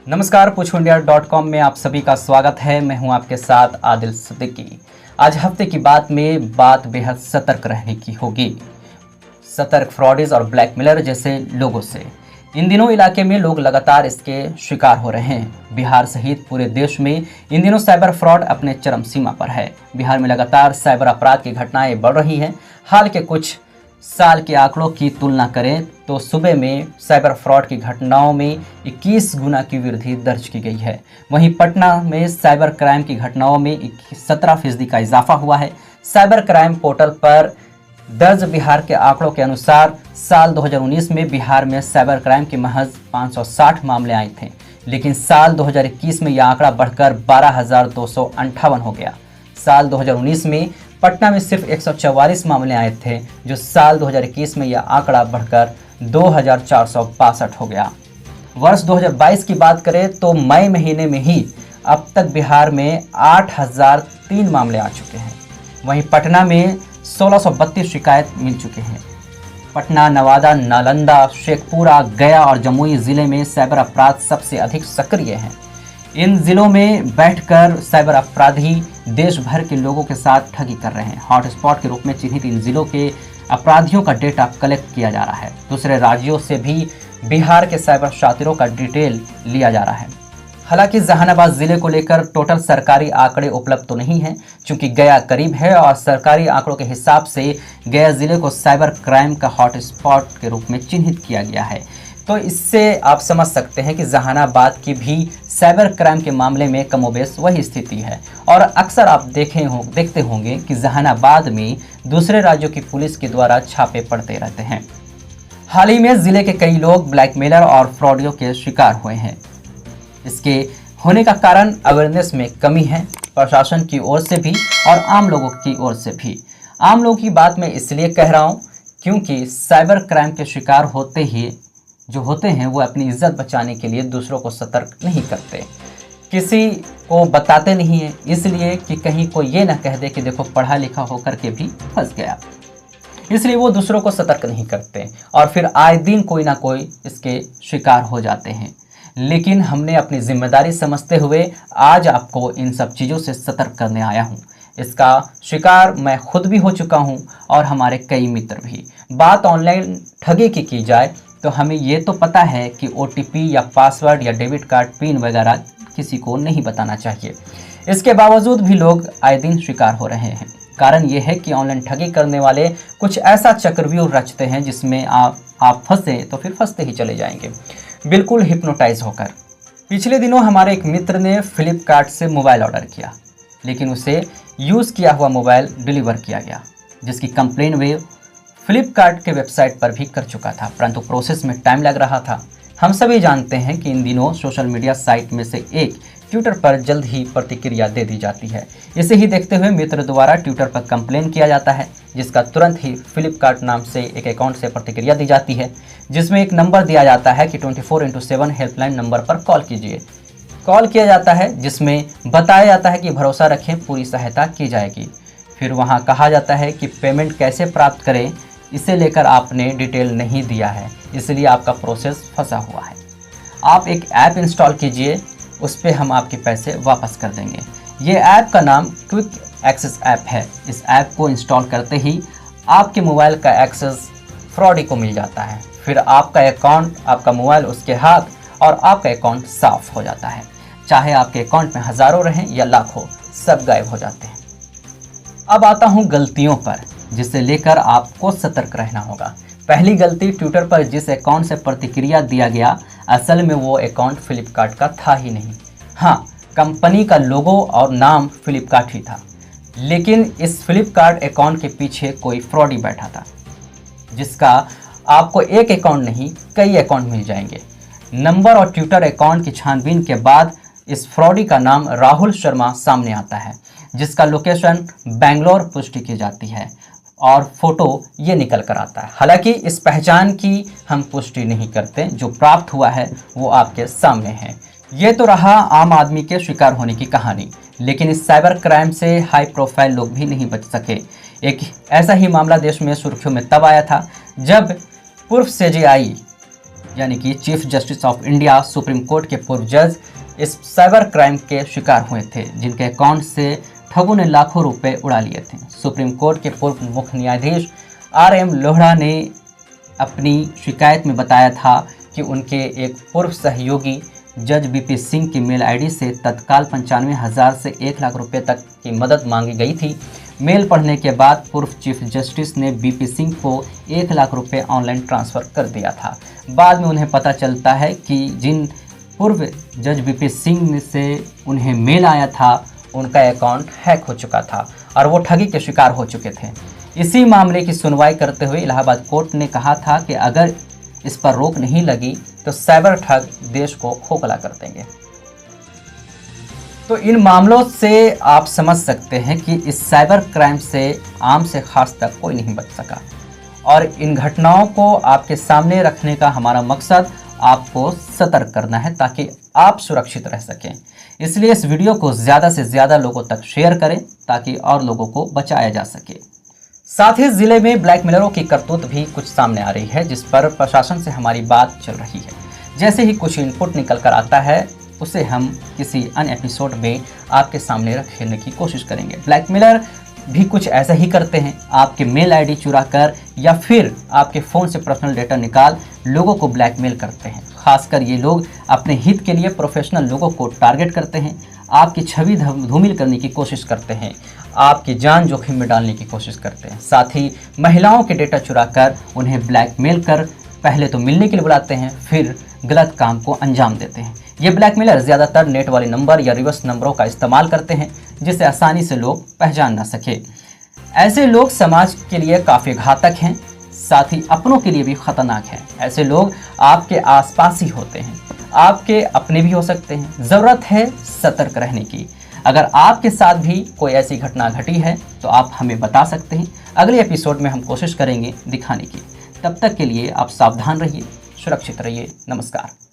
नमस्कार, pushundia.com में आप सभी का स्वागत है। मैं हूं आपके साथ आदिल सिद्दीकी। आज हफ्ते की बात में बात बेहद सतर्क रहने की होगी। सतर्क फ्रॉडीज और ब्लैकमेलर जैसे लोगों से। इन दिनों इलाके में लोग लगातार इसके शिकार हो रहे हैं। बिहार सहित पूरे देश में इन दिनों साइबर फ्रॉड अपने चरम सीमा पर है। बिहार में लगातार साइबर अपराध की घटनाएं बढ़ रही हैं। हाल के कुछ साल के आंकड़ों की तुलना करें तो सूबे में साइबर फ्रॉड की घटनाओं में 21 गुना की वृद्धि दर्ज की गई है। वहीं पटना में साइबर क्राइम की घटनाओं में 17% का इजाफा हुआ है। साइबर क्राइम पोर्टल पर दर्ज बिहार के आंकड़ों के अनुसार साल 2019 में बिहार में साइबर क्राइम के महज 560 मामले आए थे, लेकिन साल 2021 में यह आंकड़ा बढ़कर 12,258 हो गया। साल 2019 में पटना में सिर्फ 144 मामले आए थे, जो साल 2021 में यह आंकड़ा बढ़कर 2,462 हो गया। वर्ष 2022 की बात करें तो मई महीने में ही अब तक बिहार में 8,003 मामले आ चुके हैं। वहीं पटना में 1,632 शिकायत मिल चुके हैं। पटना, नवादा, नालंदा, शेखपुरा, गया और जमुई जिले में साइबर अपराध सबसे अधिक सक्रिय हैं। इन जिलों में बैठकर साइबर अपराधी देश भर के लोगों के साथ ठगी कर रहे हैं। हॉटस्पॉट के रूप में चिन्हित इन जिलों के अपराधियों का डेटा कलेक्ट किया जा रहा है। दूसरे राज्यों से भी बिहार के साइबर शातिरों का डिटेल लिया जा रहा है। हालांकि जहानाबाद जिले को लेकर टोटल सरकारी आंकड़े उपलब्ध तो नहीं हैं, क्योंकि गया करीब है और सरकारी आंकड़ों के हिसाब से गया जिले को साइबर क्राइम का हॉटस्पॉट के रूप में चिन्हित किया गया है। तो इससे आप समझ सकते हैं कि जहानाबाद की भी साइबर क्राइम के मामले में कमोबेश वही स्थिति है। और अक्सर आप देखते होंगे कि जहानाबाद में दूसरे राज्यों की पुलिस के द्वारा छापे पड़ते रहते हैं। हाल ही में जिले के कई लोग ब्लैकमेलर और फ्रॉडियों के शिकार हुए हैं। इसके होने का कारण अवेयरनेस में कमी है, प्रशासन की ओर से भी और आम लोगों की ओर से भी। आम लोगों की बात मैं इसलिए कह रहा हूँ क्योंकि साइबर क्राइम के शिकार होते हैं वो अपनी इज्जत बचाने के लिए दूसरों को सतर्क नहीं करते, किसी को बताते नहीं है, इसलिए कि कहीं कोई ये ना कह दे कि देखो पढ़ा लिखा होकर के भी फंस गया। इसलिए वो दूसरों को सतर्क नहीं करते और फिर आए दिन कोई ना कोई इसके शिकार हो जाते हैं। लेकिन हमने अपनी जिम्मेदारी समझते हुए आज आपको इन सब चीज़ों से सतर्क करने आया हूँ। इसका शिकार मैं खुद भी हो चुका हूँ और हमारे कई मित्र भी। बात ऑनलाइन ठगी की जाए तो हमें ये तो पता है कि OTP या पासवर्ड या डेबिट कार्ड पिन वगैरह किसी को नहीं बताना चाहिए। इसके बावजूद भी लोग आए दिन शिकार हो रहे हैं। कारण ये है कि ऑनलाइन ठगी करने वाले कुछ ऐसा चक्रव्यूह रचते हैं जिसमें आप फंसे तो फिर फंसते ही चले जाएंगे, बिल्कुल हिप्नोटाइज होकर। पिछले दिनों हमारे एक मित्र ने फ्लिपकार्ट से मोबाइल ऑर्डर किया, लेकिन उसे यूज़ किया हुआ मोबाइल डिलीवर किया गया, जिसकी कंप्लेन वे फ्लिपकार्ट के वेबसाइट पर भी कर चुका था, परंतु प्रोसेस में टाइम लग रहा था। हम सभी जानते हैं कि इन दिनों सोशल मीडिया साइट में से एक ट्विटर पर जल्द ही प्रतिक्रिया दे दी जाती है। इसे ही देखते हुए मित्र द्वारा ट्विटर पर कंप्लेन किया जाता है, जिसका तुरंत ही फ्लिपकार्ट नाम से एक अकाउंट से प्रतिक्रिया दी जाती है, जिसमें एक नंबर दिया जाता है कि 24x7 हेल्पलाइन नंबर पर कॉल कीजिए। कॉल किया जाता है जिसमें बताया जाता है कि भरोसा रखें, पूरी सहायता की जाएगी। फिर वहाँ कहा जाता है कि पेमेंट कैसे प्राप्त करें, इसे लेकर आपने डिटेल नहीं दिया है, इसलिए आपका प्रोसेस फंसा हुआ है। आप एक ऐप इंस्टॉल कीजिए, उस पर हम आपके पैसे वापस कर देंगे। ये ऐप का नाम क्विक एक्सेस ऐप है। इस ऐप को इंस्टॉल करते ही आपके मोबाइल का एक्सेस फ्रॉडी को मिल जाता है। फिर आपका अकाउंट, आपका मोबाइल उसके हाथ और आपका अकाउंट साफ हो जाता है। चाहे आपके अकाउंट में हज़ारों रहें या लाखों, सब गायब हो जाते हैं। अब आता हूँ गलतियों पर, जिसे लेकर आपको सतर्क रहना होगा। पहली गलती, ट्विटर पर जिस अकाउंट से प्रतिक्रिया दिया गया, असल में वो अकाउंट फ्लिपकार्ट का था ही नहीं। हाँ, कंपनी का लोगो और नाम फ्लिपकार्ट ही था, लेकिन इस फ्लिपकार्ट अकाउंट के पीछे कोई फ्रॉडी बैठा था, जिसका आपको एक अकाउंट नहीं कई अकाउंट मिल जाएंगे। नंबर और ट्विटर अकाउंट की छानबीन के बाद इस फ्रॉडी का नाम राहुल शर्मा सामने आता है, जिसका लोकेशन बेंगलोर पुष्टि की जाती है और फोटो ये निकल कर आता है। हालांकि इस पहचान की हम पुष्टि नहीं करते, जो प्राप्त हुआ है वो आपके सामने है। ये तो रहा आम आदमी के शिकार होने की कहानी, लेकिन इस साइबर क्राइम से हाई प्रोफाइल लोग भी नहीं बच सके। एक ऐसा ही मामला देश में सुर्खियों में तब आया था जब पूर्व CJI यानी कि chief justice of India supreme court के पूर्व जज इस साइबर क्राइम के शिकार हुए थे, जिनके अकाउंट से ठगों ने लाखों रुपए उड़ा लिए थे। सुप्रीम कोर्ट के पूर्व मुख्य न्यायाधीश RM लोहड़ा ने अपनी शिकायत में बताया था कि उनके एक पूर्व सहयोगी जज BP सिंह की मेल आईडी से तत्काल 95,000 से 1 लाख रुपए तक की मदद मांगी गई थी। मेल पढ़ने के बाद पूर्व चीफ जस्टिस ने BP सिंह को 1 लाख रुपए ऑनलाइन ट्रांसफ़र कर दिया था। बाद में उन्हें पता चलता है कि जिन पूर्व जज BP सिंह से उन्हें मेल आया था, उनका अकाउंट हैक हो चुका था और वो ठगी के शिकार हो चुके थे। इसी मामले की सुनवाई करते हुए इलाहाबाद कोर्ट ने कहा था कि अगर इस पर रोक नहीं लगी तो साइबर ठग देश को खोखला कर देंगे। तो इन मामलों से आप समझ सकते हैं कि इस साइबर क्राइम से आम से खास तक कोई नहीं बच सका, और इन घटनाओं को आपके सामने रखने का हमारा मकसद आपको सतर्क करना है ताकि आप सुरक्षित रह सकें। इसलिए इस वीडियो को ज़्यादा से ज़्यादा लोगों तक शेयर करें ताकि और लोगों को बचाया जा सके। साथ ही जिले में ब्लैकमेलरों की करतूत भी कुछ सामने आ रही है, जिस पर प्रशासन से हमारी बात चल रही है। जैसे ही कुछ इनपुट निकल कर आता है, उसे हम किसी अन्य एपिसोड में आपके सामने रखने की कोशिश करेंगे। ब्लैकमेलर भी कुछ ऐसा ही करते हैं, आपके मेल आईडी चुरा कर या फिर आपके फ़ोन से पर्सनल डेटा निकाल लोगों को ब्लैकमेल करते हैं। खासकर ये लोग अपने हित के लिए प्रोफेशनल लोगों को टारगेट करते हैं, आपकी छवि धूमिल करने की कोशिश करते हैं, आपकी जान जोखिम में डालने की कोशिश करते हैं। साथ ही महिलाओं के डेटा चुरा कर उन्हें ब्लैकमेल कर पहले तो मिलने के लिए बुलाते हैं, फिर गलत काम को अंजाम देते हैं। ये ब्लैकमेलर ज़्यादातर नेट वाले नंबर या रिवर्स नंबरों का इस्तेमाल करते हैं, जिसे आसानी से लोग पहचान ना सके। ऐसे लोग समाज के लिए काफ़ी घातक हैं, साथ ही अपनों के लिए भी खतरनाक हैं। ऐसे लोग आपके आसपास ही होते हैं, आपके अपने भी हो सकते हैं। ज़रूरत है सतर्क रहने की। अगर आपके साथ भी कोई ऐसी घटना घटी है तो आप हमें बता सकते हैं। अगले एपिसोड में हम कोशिश करेंगे दिखाने की। तब तक के लिए आप सावधान रहिए, सुरक्षित रहिए। नमस्कार।